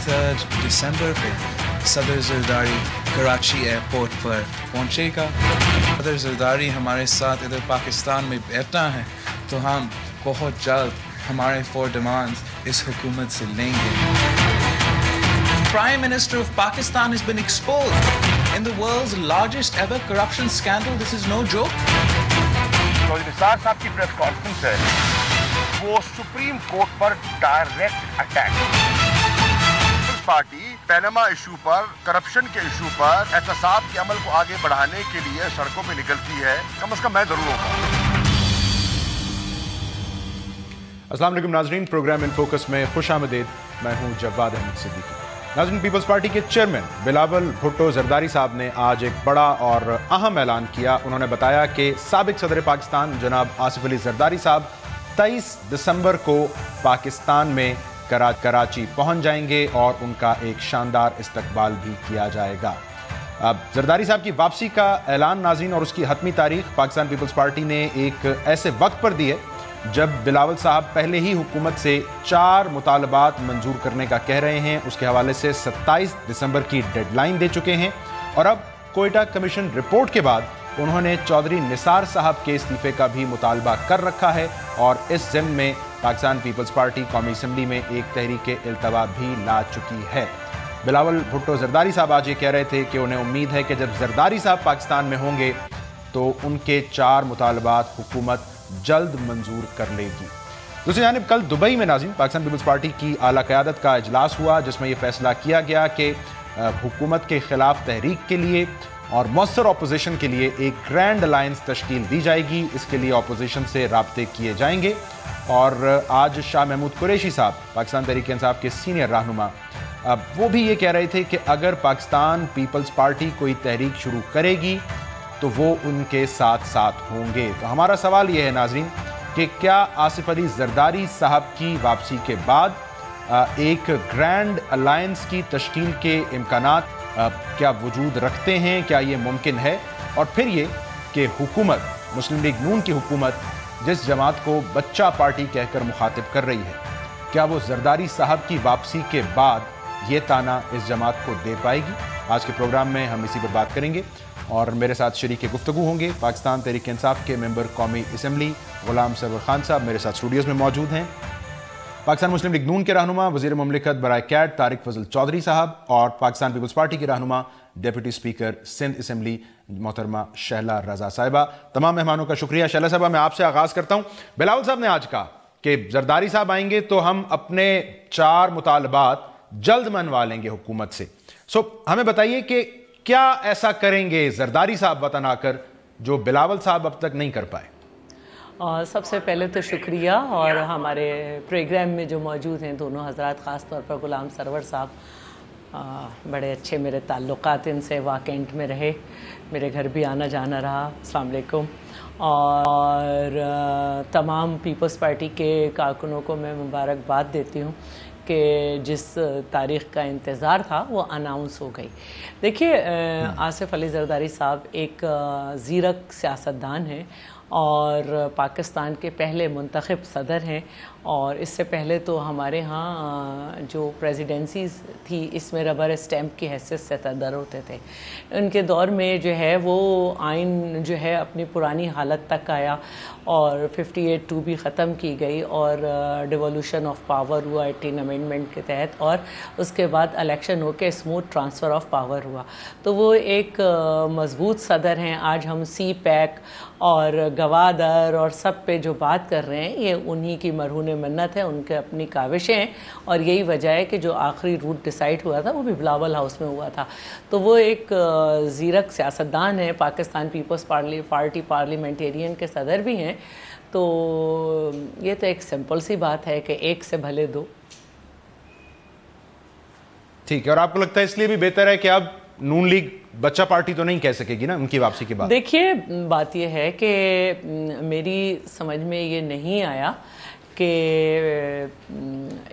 3 دسمبر کو صدر زرداری کراچی ایئرپورٹ پر پہنچے گا. صدر زرداری ہمارے ساتھ ادھر پاکستان میں بیٹھنا ہے تو ہم بہت جلد ہمارے 4 ڈیمانڈز اس حکومت سے لیں گے. Prime Minister of Pakistan has been exposed in the world's largest ever corruption scandal. This is no joke. تو نثار صاحب کی پریس کانفرنس ہے وہ سپریم کورٹ پر direct attack. Peoples party Panama issue پر، کرپشن کے ایشو پر احتساب کے عمل کو آگے بڑھانے کے لیے سڑکوں پہ نکلتی ہے. کم از کم میں ضرور ہوگا. السلام علیکم ناظرین، پروگرام ان فوکس میں خوش آمدید. میں ہوں جواد احمد صدیقی. ناظرین، پیپلز پارٹی کے چیئرمین بلاول بھٹو زرداری صاحب نے آج ایک بڑا اور اہم اعلان کیا. انہوں نے بتایا کہ سابق صدر پاکستان جناب آصف علی زرداری صاحب 23 دسمبر کو پاکستان میں کراچی پہنچ جائیں گے اور ان کا ایک شاندار استقبال بھی کیا جائے گا. اب زرداری صاحب کی واپسی کا اعلان ناظرین اور اس کی حتمی تاریخ پاکستان پیپلز پارٹی نے ایک ایسے وقت پر دی ہے جب بلاول صاحب پہلے ہی حکومت سے 4 مطالبات منظور کرنے کا کہہ رہے ہیں. اس کے حوالے سے 27 دسمبر کی ڈیڈ لائن دے چکے ہیں اور اب کوئٹہ کمیشن رپورٹ کے بعد انہوں نے چودھری نثار صاحب کے استعفے کا بھی مطالبہ کر رکھا ہے اور اس ضمن میں پاکستان پیپلز پارٹی قومی اسمبلی میں ایک تحریک التوا بھی لا چکی ہے. بلاول بھٹو زرداری صاحب آج یہ کہہ رہے تھے کہ انہیں امید ہے کہ جب زرداری صاحب پاکستان میں ہوں گے تو ان کے 4 مطالبات حکومت جلد منظور کر لے گی. دوسری جانب کل دبئی میں ناظرین پاکستان پیپلز پارٹی کی اعلیٰ قیادت کا اجلاس ہوا جس میں یہ فیصلہ کیا گیا کہ حکومت کے خلاف تحریک کے لیے اور مؤثر اپوزیشن کے لیے ایک گرینڈ الائنس تشکیل دی جائے گی. اس کے لیے اپوزیشن سے رابطے کیے جائیں گے. اور آج شاہ محمود قریشی صاحب پاکستان تحریک انصاف کے سینئر رہنما وہ بھی یہ کہہ رہے تھے کہ اگر پاکستان پیپلز پارٹی کوئی تحریک شروع کرے گی تو وہ ان کے ساتھ ساتھ ہوں گے. تو ہمارا سوال یہ ہے ناظرین کہ کیا آصف علی زرداری صاحب کی واپسی کے بعد ایک گرینڈ الائنس کی تشکیل کے امکانات کیا وجود رکھتے ہیں؟ کیا یہ ممکن ہے؟ اور پھر یہ کہ حکومت مسلم لیگ نون کی حکومت جس جماعت کو بچہ پارٹی کہہ کر مخاطب کر رہی ہے کیا وہ زرداری صاحب کی واپسی کے بعد یہ تانا اس جماعت کو دے پائے گی؟ آج کے پروگرام میں ہم اسی پر بات کریں گے اور میرے ساتھ شریک گفتگو ہوں گے پاکستان تحریک انصاف کے ممبر قومی اسمبلی غلام سرور خان صاحب میرے ساتھ اسٹوڈیوز میں موجود ہیں. پاکستان مسلم لیگ نون کے رہنما وزیر مملکت برائے کیٹ طارق فضل چودھری صاحب اور پاکستان پیپلز پارٹی کے رہنما ڈیپٹی اسپیکر سندھ اسمبلی محترمہ شہلا رضا صاحبہ. تمام مہمانوں کا شکریہ. شہلا صاحبہ میں آپ سے آغاز کرتا ہوں. بلاول صاحب نے آج کہا کہ زرداری صاحب آئیں گے تو ہم اپنے 4 مطالبات جلد منوا لیں گے حکومت سے. ہمیں بتائیے کہ کیا ایسا کریں گے زرداری صاحب وطن آ کر جو بلاول صاحب اب تک نہیں کر پائے؟ سب سے پہلے تو شکریہ اور ہمارے پروگرام میں جو موجود ہیں دونوں حضرات، خاص طور پر غلام سرور صاحب، بڑے اچھے میرے تعلقات ان سے واقعات میں رہے، میرے گھر بھی آنا جانا رہا. السلام علیکم. اور تمام پیپلز پارٹی کے کارکنوں کو میں مبارکباد دیتی ہوں کہ جس تاریخ کا انتظار تھا وہ اناؤنس ہو گئی. دیکھیے آصف علی زرداری صاحب ایک زیرک سیاستدان ہیں اور پاکستان کے پہلے منتخب صدر ہیں اور اس سے پہلے تو ہمارے ہاں جو پریزیڈنسیز تھی اس میں ربر اسٹیمپ کی حیثیت سے صدر ہوتے تھے. ان کے دور میں جو ہے وہ آئین جو ہے اپنی پرانی حالت تک آیا اور 58(2) بھی ختم کی گئی اور ڈیولوشن آف پاور ہوا 18 امینڈمنٹ کے تحت اور اس کے بعد الیکشن ہو کے اسموتھ ٹرانسفر آف پاور ہوا. تو وہ ایک مضبوط صدر ہیں. آج ہم سی پیک اور گوادر اور سب پہ جو بات کر رہے ہیں یہ انہی کی مرہون منت ہے، ان کے اپنی کاوشیں ہیں اور یہی وجہ ہے کہ جو آخری روٹ ڈیسائیڈ ہوا تھا وہ بھی بلاول ہاؤس میں ہوا تھا. تو وہ ایک زیرک سیاستدان ہے، پاکستان پیپلز پارٹی پارلیمنٹیرین کے صدر بھی ہیں. تو یہ تو ایک سمپل سی بات ہے کہ ایک سے بھلے 2. ٹھیک ہے. اور آپ کو لگتا ہے اس لیے بھی بہتر ہے کہ اب نون لیگ بچہ پارٹی تو نہیں کہہ سکے گی نا ان کی واپسی کے بعد؟ دیکھیے بات یہ ہے کہ میری سمجھ میں یہ نہیں آیا کہ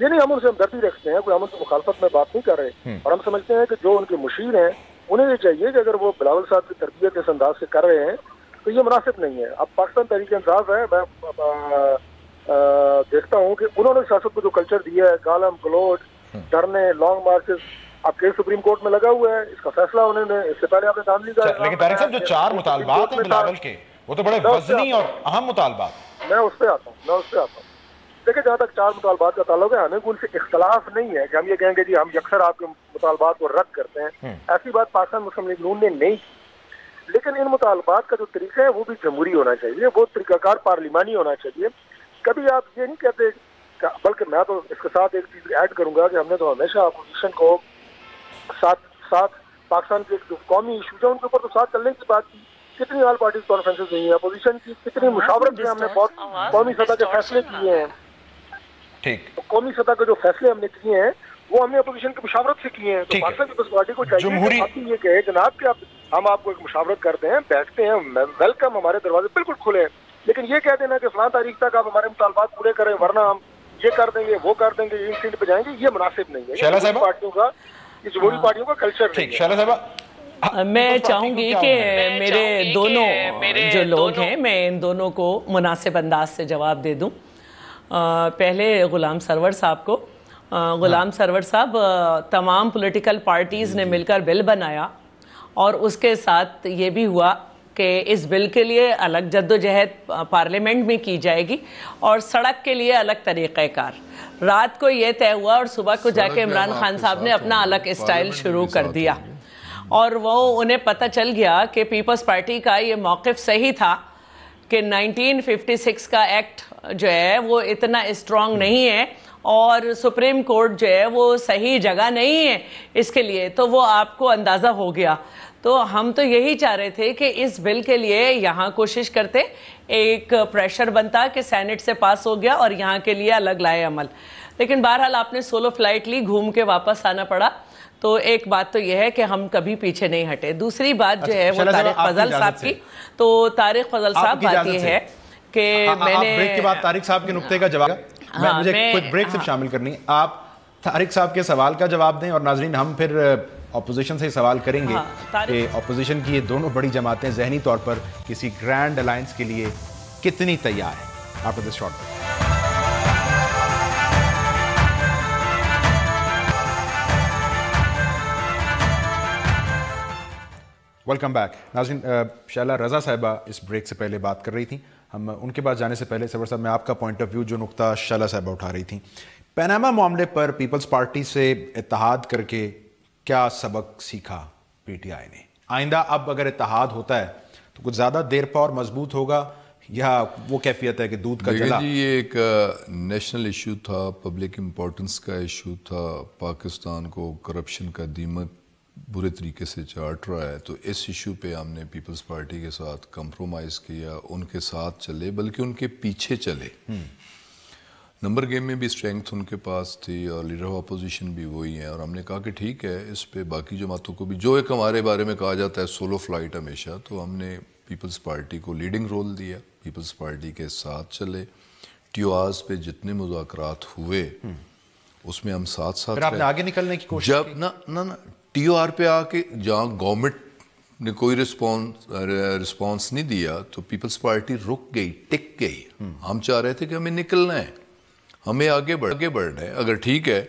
یہ نہیں ہم ان سے ہمدردی رکھتے ہیں, کوئی ہم ان کی مخالفت میں بات نہیں کر رہے, اور ہم سمجھتے ہیں کہ جو ان کے مشیر ہیں انہیں یہ چاہیے کہ اگر وہ بلاول صاحب کی تربیت اس انداز سے کر رہے ہیں تو یہ مناسب نہیں ہے. اب پاکستان تحریک انصاف ہے, میں دیکھتا ہوں کہ انہوں نے سیاست کو جو کلچر دیا ہے, گالم گلوچ, دھرنے, لانگ مارچز, اب کیس سپریم کورٹ میں لگا ہوا ہے, اس کا فیصلہ انہوں نے اس سے پہلے آپ نے دھاندلی کا. لیکن طارق صاحب جو 4 مطالبات ہیں بلاول کے وہ تو بڑے وزنی اور اہم مطالبات. میں اس پہ آتا ہوں. دیکھیں جہاں تک 4 مطالبات کا تعلق ہے, ہمیں ان سے اختلاف نہیں ہے کہ ہم یہ کہیں گے جی ہم یکسر آپ کے مطالبات کو رد کرتے ہیں, ایسی بات پاکستان مسلم لیگ نون نے نہیں کی. لیکن ان مطالبات کا جو طریقہ ہے وہ بھی جمہوری ہونا چاہیے, وہ طریقہ کار پارلیمانی ہونا چاہیے. کبھی آپ یہ نہیں کہتے, بلکہ میں تو اس کے ساتھ ایک چیز ایڈ کروں گا کہ ہم نے تو ہمیشہ اپوزیشن کو ساتھ پاکستان کے جو قومی ایشوز ہیں ان کے اوپر تو ساتھ چلنے کی بات کی. کتنی آل پارٹیز کانفرنسز ہوئی ہیں, اپوزیشن کی کتنی مشاورت سے ہم نے بہت قومی سطح کے فیصلے کیے ہیں. ٹھیک, قومی سطح کے جو فیصلے ہم نے کیے ہیں وہ ہم نے اپوزیشن کی مشاورت سے کیے ہیں. تو پاکستان پیپلز پارٹی کو چاہیے آپ یہ کہے جناب کہ ہم آپ کو ایک مشاورت کرتے ہیں, بیٹھتے ہیں, ویلکم, ہمارے دروازے بالکل کھلے ہیں. لیکن یہ کہہ دینا کہ فلاں تاریخ تک آپ ہمارے مطالبات پورے کریں ورنہ ہم یہ کر دیں گے, وہ کر دیں گے, ان سیٹ پہ جائیں گے, یہ مناسب نہیں ہے. یہ پارٹیوں کا, یہ جمہوری پارٹیوں کا کلچر نہیں ہے. شیلا صاحبہ, میں چاہوں گی کہ میرے دونوں جو لوگ ہیں میں ان دونوں کو مناسب انداز سے جواب دے دوں. پہلے غلام سرور صاحب کو. غلام سرور صاحب, تمام پولیٹیکل پارٹیز نے مل کر بل بنایا اور اس کے ساتھ یہ بھی ہوا کہ اس بل کے لیے الگ جدوجہد پارلیمنٹ میں کی جائے گی اور سڑک کے لیے الگ طریقہ کار. رات کو یہ طے ہوا اور صبح کو جا کے عمران خان صاحب نے اپنا الگ اسٹائل شروع کر دیا, اور وہ انہیں پتہ چل گیا کہ پیپلز پارٹی کا یہ موقف صحیح تھا کہ 1956 کا ایکٹ جو ہے وہ اتنا اسٹرانگ نہیں ہے اور سپریم کورٹ جو ہے وہ صحیح جگہ نہیں ہے اس کے لیے. تو وہ آپ کو اندازہ ہو گیا. تو ہم تو یہی چاہ رہے تھے کہ اس بل کے لیے یہاں کوشش کرتے, ایک پریشر بنتا کہ سینٹ سے پاس ہو گیا اور یہاں کے لیے الگ لائے عمل. لیکن بہرحال آپ نے سولو فلائٹ لی, گھوم کے واپس آنا پڑا. تو ایک بات تو یہ ہے کہ ہم کبھی پیچھے نہیں ہٹے. دوسری بات جو ہے وہ طارق فضل صاحب کی. تو طارق فضل صاحب بات یہ ہے کہ میں نے بریک کے بعد طارق صاحب کے نقطے کا جواب, مجھے کوئی بریک صرف شامل کرنی ہے, آپ طارق صاحب کے سوال کا جواب دیں اور ناظرین ہم پھر اپوزیشن سے سوال کریں گے کہ اپوزیشن کی یہ دونوں بڑی جماعتیں ذہنی طور پر کسی گرینڈ الائنس کے لیے کتنی تیار ہیں. After this short welcome back. ناظرین, شیلا رضا صاحبہ اس بریک سے پہلے بات کر رہی تھیں. ہم ان کے پاس جانے سے پہلے سرور صاحب میں آپ کا پوائنٹ آف ویو جو نقطہ شیلا صاحبہ اٹھا رہی تھیں, پیناما معاملے پر پیپلز پارٹی سے اتحاد کر کے کیا سبق سیکھا پی ٹی آئی نے؟ آئندہ اب اگر اتحاد ہوتا ہے تو کچھ زیادہ دیر پا اور مضبوط ہوگا یا وہ کیفیت ہے کہ دودھ کا جلا؟ جی, یہ ایک نیشنل ایشو تھا, پبلک امپورٹنس کا ایشو تھا. پاکستان کو کرپشن کا دیمک برے طریقے سے چاٹ رہا ہے. تو اس ایشو پہ ہم نے پیپلز پارٹی کے ساتھ کمپرومائز کیا, ان کے ساتھ چلے بلکہ ان کے پیچھے چلے. نمبر گیم میں بھی اسٹرینگتھ ان کے پاس تھی اور لیڈر آف اپوزیشن بھی وہی ہیں, اور ہم نے کہا کہ ٹھیک ہے اس پہ باقی جماعتوں کو بھی, جو ایک ہمارے بارے میں کہا جاتا ہے سولو فلائٹ ہمیشہ, تو ہم نے پیپلز پارٹی کو لیڈنگ رول دیا, پیپلز پارٹی کے ساتھ چلے. ٹی او آرز پہ جتنے مذاکرات ہوئے اس میں ہم ساتھ ساتھ آپ نے آگے نکلنے کی کوشش جب نہ ٹی او آر پہ آ کے جہاں گورنمنٹ نے کوئی رسپانس نہیں دیا تو پیپلز پارٹی رک گئی, ٹک گئی. ہم چاہ رہے تھے کہ ہمیں نکلنا ہے, ہمیں آگے بڑھنا ہے. اگر ٹھیک ہے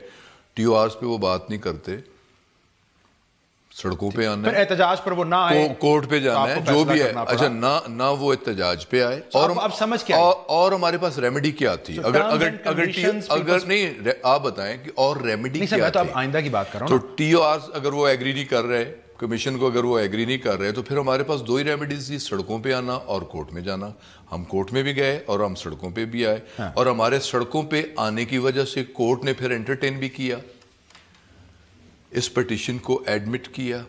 ٹی او آرز پہ وہ بات نہیں کرتے, سڑکوں پہ آنا ہے, احتجاج پر وہ نہ آئے, کورٹ پہ جانا ہے, جو بھی ہے. اچھا نہ وہ احتجاج پہ آئے, اور ہمارے پاس ریمیڈی کیا تھی؟ اگر نہیں آپ بتائیں کہ اور ریمیڈی کیا تھی؟ آئندہ کی بات کر رہا ہوں. تو ٹی او آر اگر وہ ایگری نہیں کر رہے, کمیشن کو اگر وہ ایگری نہیں کر رہے, تو پھر ہمارے پاس 2 ہی ریمیڈیز تھی, سڑکوں پہ آنا اور کورٹ میں جانا. ہم کورٹ میں بھی گئے اور ہم سڑکوں پہ بھی آئے, اور ہمارے سڑکوں پہ آنے کی وجہ سے کورٹ نے پھر انٹرٹین بھی کیا, اس پٹیشن کو ایڈمٹ کیا,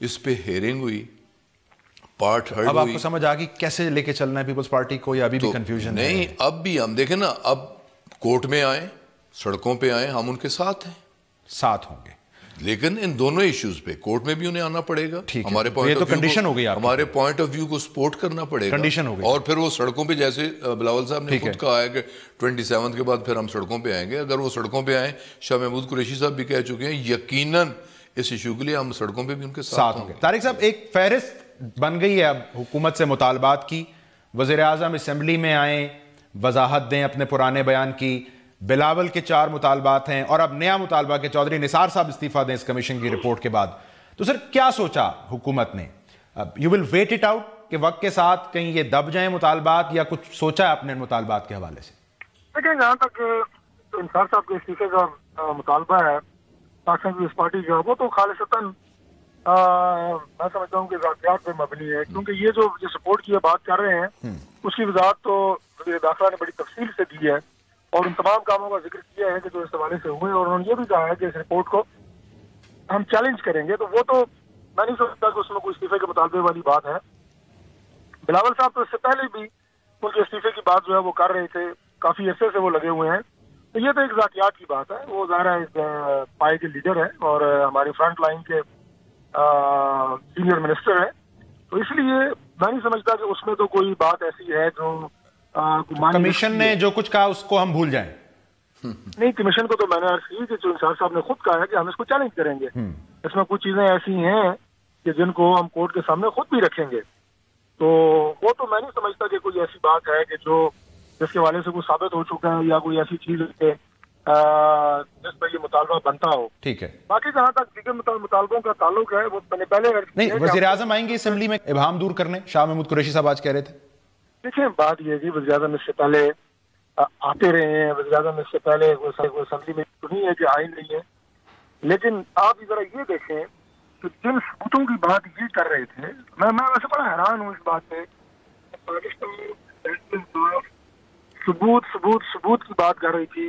اس پہ ہیئرنگ ہوئی, پارٹ ہرڈ ہوئی. اب آپ کو سمجھ آ گئی کیسے لے کے چلنا ہے پیپلز پارٹی کو, یا ابھی بھی کنفیوژن ہے؟ نہیں, اب بھی ہم دیکھیں نا, اب کورٹ میں آئیں, سڑکوں پہ آئیں, ہم ان کے ساتھ ہیں, ساتھ ہوں گے. لیکن ان دونوں ایشوز پہ کورٹ میں بھی انہیں آنا پڑے گا. ہمارے ہمارے پوائنٹ آف ویو کو سپورٹ کرنا پڑے گا, اور پھر وہ سڑکوں پہ, جیسے بلاول صاحب نے خود کہا ہے کہ 27 کے بعد پھر ہم سڑکوں پہ آئیں گے. اگر وہ سڑکوں پہ آئیں, شاہ محمود قریشی صاحب بھی کہہ چکے ہیں, یقیناً اس ایشو کے لیے ہم سڑکوں پہ بھی ان کے ساتھ ہوں گے. طارق صاحب, ایک فہرست بن گئی ہے اب حکومت سے مطالبات کی. وزیر اعظم اسمبلی میں آئیں, وضاحت دیں اپنے پرانے بیان کی. بلاول کے 4 مطالبات ہیں, اور اب نیا مطالبہ کہ چودھری نثار صاحب استعفیٰ دیں اس کمیشن کی رپورٹ کے بعد. تو سر کیا سوچا حکومت نے؟ You will wait it out کہ وقت کے ساتھ کہیں یہ دب جائیں مطالبات, یا کچھ سوچا ہے اپنے مطالبات کے حوالے سے؟ دیکھیں, جہاں تک نثار صاحب کے استعفے کا مطالبہ ہے پاکستان پیپلز پارٹی کا, وہ تو خالصتاً میں سمجھتا ہوں کہ ذاتیات پہ مبنی ہے, کیونکہ یہ جو سپورٹ کی بات کر رہے ہیں اس کی وضاحت تو وزیر داخلہ نے بڑی تفصیل سے دی ہے, اور ان تمام کاموں کا ذکر کیا ہے کہ جو اس حوالے سے ہوئے, اور انہوں نے یہ بھی کہا ہے کہ اس رپورٹ کو ہم چیلنج کریں گے. تو وہ تو میں نہیں سمجھتا کہ اس میں کوئی استعفے کے مطالبے والی بات ہے. بلاول صاحب تو اس سے پہلے بھی ان کے استعفے کی بات جو ہے وہ کر رہے تھے, کافی عرصے سے وہ لگے ہوئے ہیں. تو یہ تو ایک ذاتیات کی بات ہے, وہ ظاہر ہے پائے کے لیڈر ہے اور ہماری فرنٹ لائن کے سینئر منسٹر ہیں, تو اس لیے میں نہیں سمجھتا کہ اس میں تو کوئی بات ایسی ہے جو کمیشن نے جو کچھ کہا اس کو ہم بھول جائیں. نہیں, کمیشن کو تو میں نے عرض کی کہ جو نثار صاحب نے خود کہا ہے کہ ہم اس کو چیلنج کریں گے. اس میں کچھ چیزیں ایسی ہیں کہ جن کو ہم کورٹ کے سامنے خود بھی رکھیں گے. تو وہ تو میں نہیں سمجھتا کہ کوئی ایسی بات ہے کہ جو جس کے حوالے سے کوئی ثابت ہو چکا ہے, یا کوئی ایسی چیز ہے جس پر یہ مطالبہ بنتا ہو. ٹھیک ہے. باقی جہاں تک دیگر مطالبوں کا تعلق ہے, وہ میں نے پہلے نہیں, وزیر اعظم آئیں گے اسمبلی میں ابہام دور کرنے, شاہ محمود قریشی صاحب آج کہہ رہے تھے. دیکھیں, بات یہ ہے کہ وزیر اعظم اس سے پہلے آتے رہے ہیں, وزیر اعظم اس سے پہلے اسمبلی میں نہیں ہے کہ آئے نہیں ہے, لیکن آپ ذرا یہ دیکھیں کہ جن ثبوتوں کی بات یہ کر رہے تھے, میں ویسے بڑا حیران ہوں اس بات پہ. پاکستان ثبوت کی بات کر رہی تھی,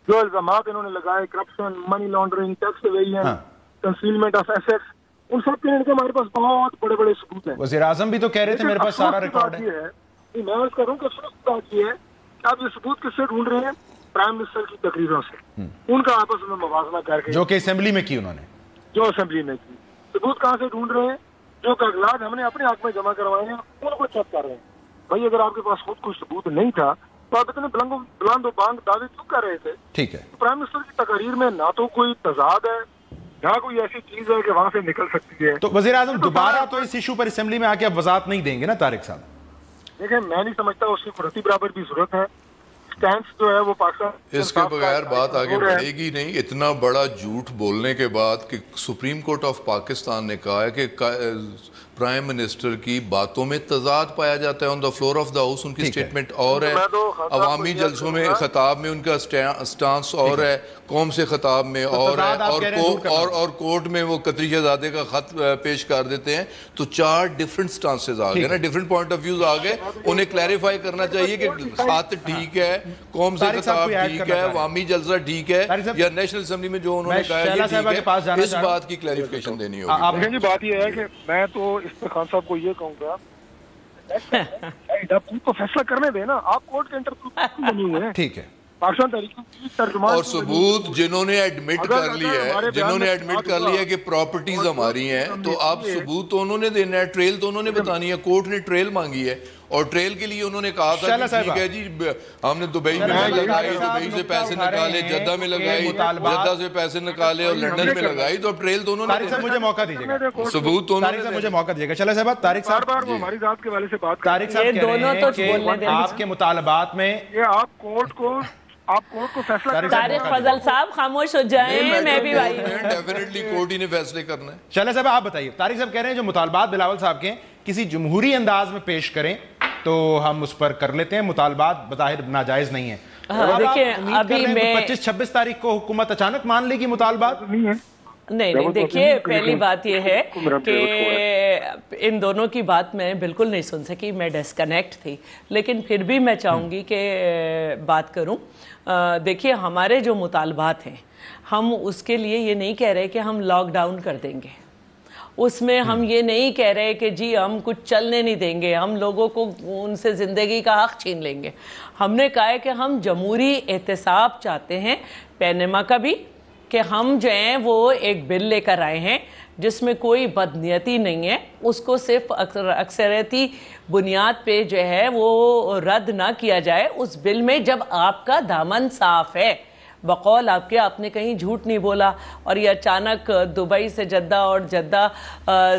جو الزامات انہوں نے لگائے, corruption, money laundering, tax evasion, concealment of assets, ان سب کے لیے ہمارے پاس بہت بڑے بڑے ثبوت ہیں. وزیر اعظم بھی تو کہہ رہے تھے میرے پاس سارا ریکارڈ ہے. میں عرض کروں کہ افسوس کی بات یہ ہے کہ آپ یہ ثبوت کس سے ڈھونڈ رہے ہیں؟ پرائم منسٹر کی تقریروں سے, ان کا آپس میں موازنہ کر کے, جو کہ اسمبلی میں کی انہوں نے, جو اسمبلی میں کی. ثبوت کہاں سے ڈھونڈ رہے ہیں؟ جو کاغذات ہم نے اپنے حق میں جمع کروائے ہیں ان کو چیک کر رہے ہیں. بھائی, اگر آپ کے پاس خود کوئی ثبوت نہیں تھا تو آپ اتنے بلند و بانگ دعوے کیوں کر رہے تھے؟ ٹھیک ہے. پرائم منسٹر کی تقاریر میں نہ تو کوئی تضاد ہے, نہ کوئی ایسی چیز ہے کہ وہاں سے نکل سکتی ہے. تو وزیر اعظم دوبارہ تو اس ایشو پر اسمبلی میں آ کے اب وضاحت نہیں دیں گے نا طارق صاحب؟ دیکھیں, میں نہیں سمجھتا اس کی رتی برابر بھی ضرورت ہے. سٹینس جو ہے وہ پاکستان اس کے بغیر بات آگے بڑھے گی نہیں. اتنا بڑا جھوٹ بولنے کے بعد کہ سپریم کورٹ آف پاکستان نے کہا ہے کہ پرائم منسٹر کی باتوں میں تضاد پایا جاتا ہے on the floor of the house, ان کی سٹیٹمنٹ اور ہے, عوامی جلسوں میں خطاب میں ان کا سٹانس اور ہے, قوم سے خطاب میں اور ہے, اور کورٹ میں وہ قطری شہزادے کا خط پیش کر دیتے ہیں. تو 4 ڈیفرنٹ سٹانسز آ گئے نا, ڈیفرنٹ پوائنٹ آف ویوز آ گئے. انہیں کلیریفائی کرنا چاہیے کہ خط ٹھیک ہے, قوم سے خطاب ٹھیک ہے, عوامی جلسہ ٹھیک ہے, یا نیشنل اسمبلی میں جو انہوں نے کہا ہے یہ ٹھیک ہے, اس بات کی کلیریفیکیشن دینی ہوگی. بات یہ ہے کہ میں تو اس پہ خان صاحب کو یہ کہوں گا, آپ کو فیصلہ کرنے دیں نا, آپ کورٹ کے انٹر بنے ہوئے ہیں. ٹھیک ہے. پاکستان تحریک کی ترجمان اور ثبوت جنہوں نے ایڈمٹ کر لیا ہے کہ پراپرٹیز ہماری ہیں, تو آپ ثبوت تو انہوں نے دینا ہے, ٹریل تو انہوں نے بتانی ہے. کورٹ نے ٹریل مانگی ہے, اور ٹریل کے لیے انہوں نے کہا تھا کہ ٹھیک ہے جی ہم نے دبئی میں لگائی, دبئی سے پیسے نکالے, جدہ میں لگائی, جدہ سے پیسے نکالے, اور لنڈن میں لگائی, تو اب ٹریل تو انہوں نے. طارق صاحب مجھے موقع دیجیے گا, ثبوت تو طارق صاحب مجھے موقع دیجیے گا. چلے صاحب, طارق صاحب بار وہ ہماری ذات کے حوالے سے بات طارق صاحب کہہ رہے ہیں کہ آپ کے مطالبات میں یہ آپ کورٹ کو فیصلہ کریں. طارق فضل صاحب خاموش ہو جائیں, میں بھی بھائی ڈیفینیٹلی کورٹ ہی نے فیصلے کرنا ہے. چلے صاحب آپ بتائیے, طارق صاحب کہہ رہے ہیں جو مطالبات بلاول صاحب کے کسی جمہوری انداز میں پیش کریں تو ہم اس پر کر لیتے ہیں, مطالبات بظاہر ناجائز نہیں ہیں. دیکھیں ابھی میں 25-26 تاریخ کو حکومت اچانک مان لے گی مطالبات؟ نہیں, دیکھیے پہلی بات یہ ہے کہ ان دونوں کی بات میں بالکل نہیں سن سکی, میں ڈسکنیکٹ تھی, لیکن پھر بھی میں چاہوں گی کہ بات کروں. دیکھیے ہمارے جو مطالبات ہیں, ہم اس کے لیے یہ نہیں کہہ رہے کہ ہم لاک ڈاؤن کر دیں گے, اس میں ہم یہ نہیں کہہ رہے کہ جی ہم کچھ چلنے نہیں دیں گے, ہم لوگوں کو ان سے زندگی کا حق چھین لیں گے. ہم نے کہا ہے کہ ہم جمہوری احتساب چاہتے ہیں, پینما کا بھی کہ ہم جو ہیں وہ ایک بل لے کر آئے ہیں جس میں کوئی بدنیتی نہیں ہے، اس کو صرف اکثریتی بنیاد پہ جو ہے وہ رد نہ کیا جائے۔ اس بل میں جب آپ کا دامن صاف ہے، بقول آپ کے، آپ نے کہیں جھوٹ نہیں بولا، اور یہ اچانک دبئی سے جدہ اور جدہ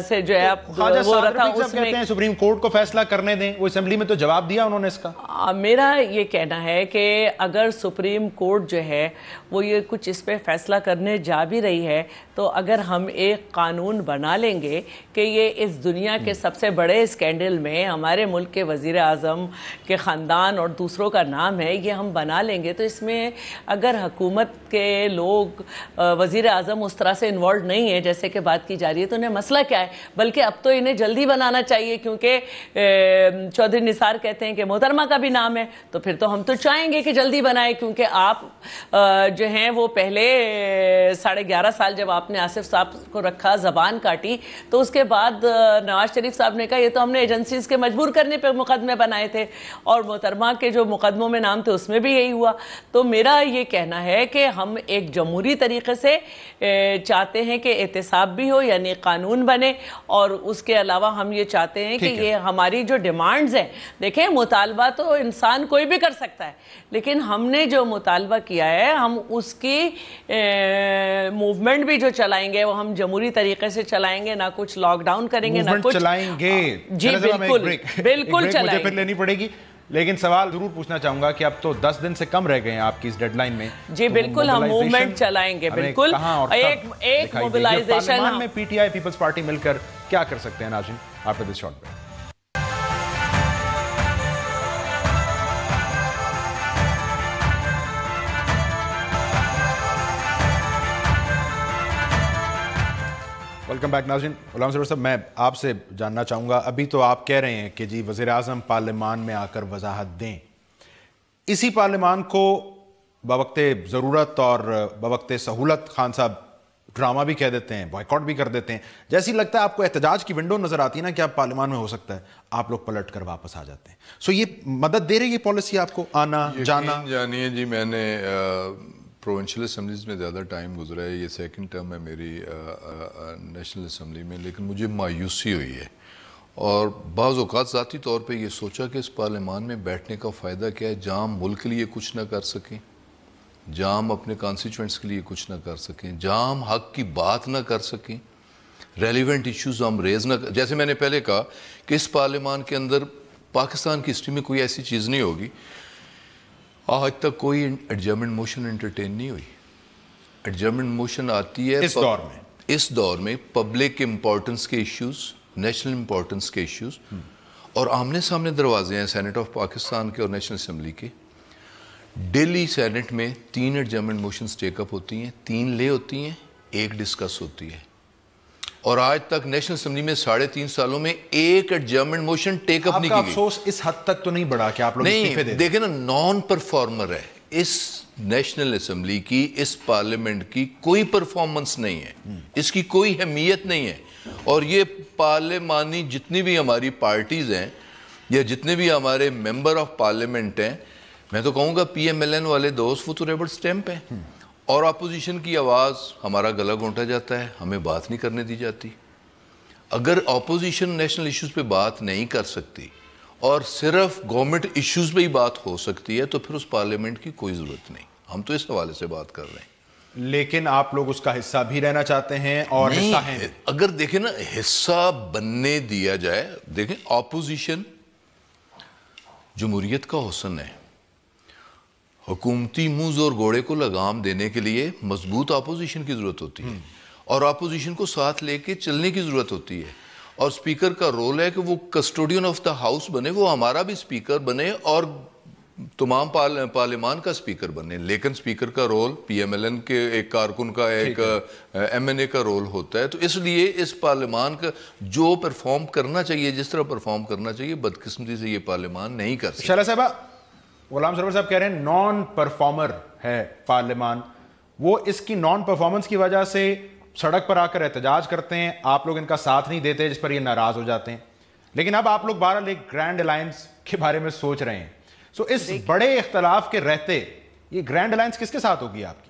سے جو ہے وہ رکھا، اس میں کہتے ہیں سپریم کورٹ کو فیصلہ کرنے دیں، وہ اسمبلی میں تو جواب دیا انہوں نے اس کا۔ میرا یہ کہنا ہے کہ اگر سپریم کورٹ جو ہے وہ یہ کچھ اس پہ فیصلہ کرنے جا بھی رہی ہے، تو اگر ہم ایک قانون بنا لیں گے کہ یہ اس دنیا کے سب سے بڑے اسکینڈل میں ہمارے ملک کے وزیر اعظم کے خاندان اور دوسروں کا نام ہے، یہ ہم بنا لیں گے، تو اس میں اگر حکومت کے لوگ، وزیر اعظم اس طرح سے انوالوڈ نہیں ہے جیسے کہ بات کی جا رہی ہے، تو انہیں مسئلہ کیا ہے؟ بلکہ اب تو انہیں جلدی بنانا چاہیے، کیونکہ چودھری نثار کہتے ہیں کہ محترمہ کا بھی نام ہے، تو پھر تو ہم تو چاہیں گے کہ جلدی بنائے، کیونکہ آپ جو ہیں وہ پہلے 11.5 سال جب آپ نے آصف صاحب کو رکھا، زبان کاٹی، تو اس کے بعد نواز شریف صاحب نے کہا یہ تو ہم نے ایجنسیز کے مجبور کرنے پہ مقدمے بنائے تھے، اور محترمہ کے جو مقدموں میں نام تھے اس میں بھی یہی ہوا۔ تو میرا یہ کہنا ہے کہ ہم ایک جمہوری طریقے سے چاہتے ہیں کہ احتساب بھی ہو، یعنی قانون بنے، اور اس کے علاوہ ہم یہ چاہتے ہیں کہ یہ ہماری جو ڈیمانڈز ہیں، دیکھیں مطالبہ تو انسان کوئی بھی کر سکتا ہے، لیکن ہم نے جو مطالبہ کیا ہے ہم اس کی موومنٹ بھی جو چلائیں گے وہ ہم جمہوری طریقے سے چلائیں گے، نہ کچھ لاک ڈاؤن کریں گے، نہ کچھ چلائیں گے۔ جی بالکل چلائیں مجھے پھر لینی پڑے گی، لیکن سوال ضرور پوچھنا چاہوں گا کہ اب تو 10 دن سے کم رہ گئے ہیں آپ کی اس ڈیڈ لائن میں۔ جی بالکل، ہم موومنٹ چلائیں گے، بالکل ایک موبلائزیشن۔ پارلیمان میں P T I Peoples Party مل کر کیا کر سکتے ہیں ناظرین؟ After this short break. Welcome back ناظرین۔ غلام سرور صاحب، میں آپ سے جاننا چاہوں گا، ابھی تو آپ کہہ رہے ہیں کہ جی وزیر اعظم پارلیمان میں آ کر وضاحت دیں، اسی پارلیمان کو بوقت ضرورت اور بوقت سہولت خان صاحب ڈرامہ بھی کہہ دیتے ہیں، بائیکاٹ بھی کر دیتے ہیں، جیسی لگتا ہے آپ کو احتجاج کی ونڈو نظر آتی ہے نا کہ آپ پارلیمان میں ہو سکتا ہے، آپ لوگ پلٹ کر واپس آ جاتے ہیں۔ سو یہ مدد دے رہی ہے پالیسی آپ کو آنا جانا؟ جانیے جی، میں نے پروونشل اسمبلیز میں زیادہ ٹائم گزرا ہے، یہ سیکنڈ ٹرم ہے میری نیشنل اسمبلی میں، لیکن مجھے مایوسی ہوئی ہے، اور بعض اوقات ذاتی طور پہ یہ سوچا کہ اس پارلیمان میں بیٹھنے کا فائدہ کیا ہے، جہاں ہم ملک کے لیے کچھ نہ کر سکیں، جہاں ہم اپنے کانسٹیچوئنٹس کے لیے کچھ نہ کر سکیں، جہاں ہم حق کی بات نہ کر سکیں، ریلیونٹ ایشوز ہم ریز نہ کر، جیسے میں نے پہلے کہا کہ اس پارلیمان کے اندر پاکستان کی ہسٹری میں کوئی ایسی چیز نہیں ہوگی، آج تک کوئی ایڈجرمنٹ موشن انٹرٹین نہیں ہوئی۔ ایڈجرمنٹ موشن آتی ہے اس دور میں پبلک امپورٹنس کے ایشوز، نیشنل امپورٹنس کے ایشوز، اور آمنے سامنے دروازے ہیں سینٹ آف پاکستان کے اور نیشنل اسمبلی کے۔ ڈیلی سینٹ میں 3 ایڈجرمنٹ موشنز ٹیک اپ ہوتی ہیں، 3 لے ہوتی ہیں، 1 ڈسکس ہوتی ہے، اور آج تک نیشنل اسمبلی میں 3.5 سالوں میں 1 ایڈجرمنٹ موشن ٹیک اپ نہیں کی گئی۔ آپ کا افسوس اس حد تک تو نہیں بڑھا کہ آپ لوگ استعفے دے دیں؟ دیکھیں نا، نان پرفارمر ہے اس نیشنل اسمبلی کی، اس پارلیمنٹ کی کوئی پرفارمنس نہیں ہے، اس کی کوئی اہمیت نہیں ہے، اور یہ پارلیمانی جتنی بھی ہماری پارٹیز ہیں یا جتنے بھی ہمارے ممبر آف پارلیمنٹ ہیں، میں تو کہوں گا پی ایم ایل این والے دوست، وہ تو ریبر سٹیمپ ہیں، اور اپوزیشن کی آواز، ہمارا گلا گھونٹا جاتا ہے، ہمیں بات نہیں کرنے دی جاتی۔ اگر اپوزیشن نیشنل ایشوز پہ بات نہیں کر سکتی اور صرف گورنمنٹ ایشوز پہ ہی بات ہو سکتی ہے، تو پھر اس پارلیمنٹ کی کوئی ضرورت نہیں۔ ہم تو اس حوالے سے بات کر رہے ہیں، لیکن آپ لوگ اس کا حصہ بھی رہنا چاہتے ہیں، اور حصہ ہیں۔ اگر دیکھیں نا، حصہ بننے دیا جائے، دیکھیں اپوزیشن جمہوریت کا حسن ہے، حکومتی منہ زور گھوڑے کو لگام دینے کے لیے مضبوط اپوزیشن کی ضرورت ہوتی ہے، اور اپوزیشن کو ساتھ لے کے چلنے کی ضرورت ہوتی ہے، اور سپیکر کا رول ہے کہ وہ کسٹوڈین آف دا ہاؤس بنے، وہ ہمارا بھی سپیکر بنے اور تمام پارلیمان کا سپیکر بنے، لیکن سپیکر کا role P M L N کے ایک کارکن کا، ایک ایم این اے کا رول ہوتا ہے، تو اس لیے اس پارلیمان کا جو پرفارم کرنا چاہیے، جس طرح پرفارم کرنا چاہیے، بدقسمتی سے یہ پارلیمان نہیں کر سکتا۔ شعلہ صاحبہ، غلام سرور صاحب کہہ رہے ہیں نان پرفارمر ہے پارلیمان، وہ اس کی نان پرفارمنس کی وجہ سے سڑک پر آ کر احتجاج کرتے ہیں، آپ لوگ ان کا ساتھ نہیں دیتے، جس پر یہ ناراض ہو جاتے ہیں، لیکن اب آپ لوگ بہرحال ایک گرینڈ الائنس کے بارے میں سوچ رہے ہیں۔ سو اس بڑے اختلاف کے رہتے یہ گرینڈ الائنس کس کے ساتھ ہوگی آپ کی؟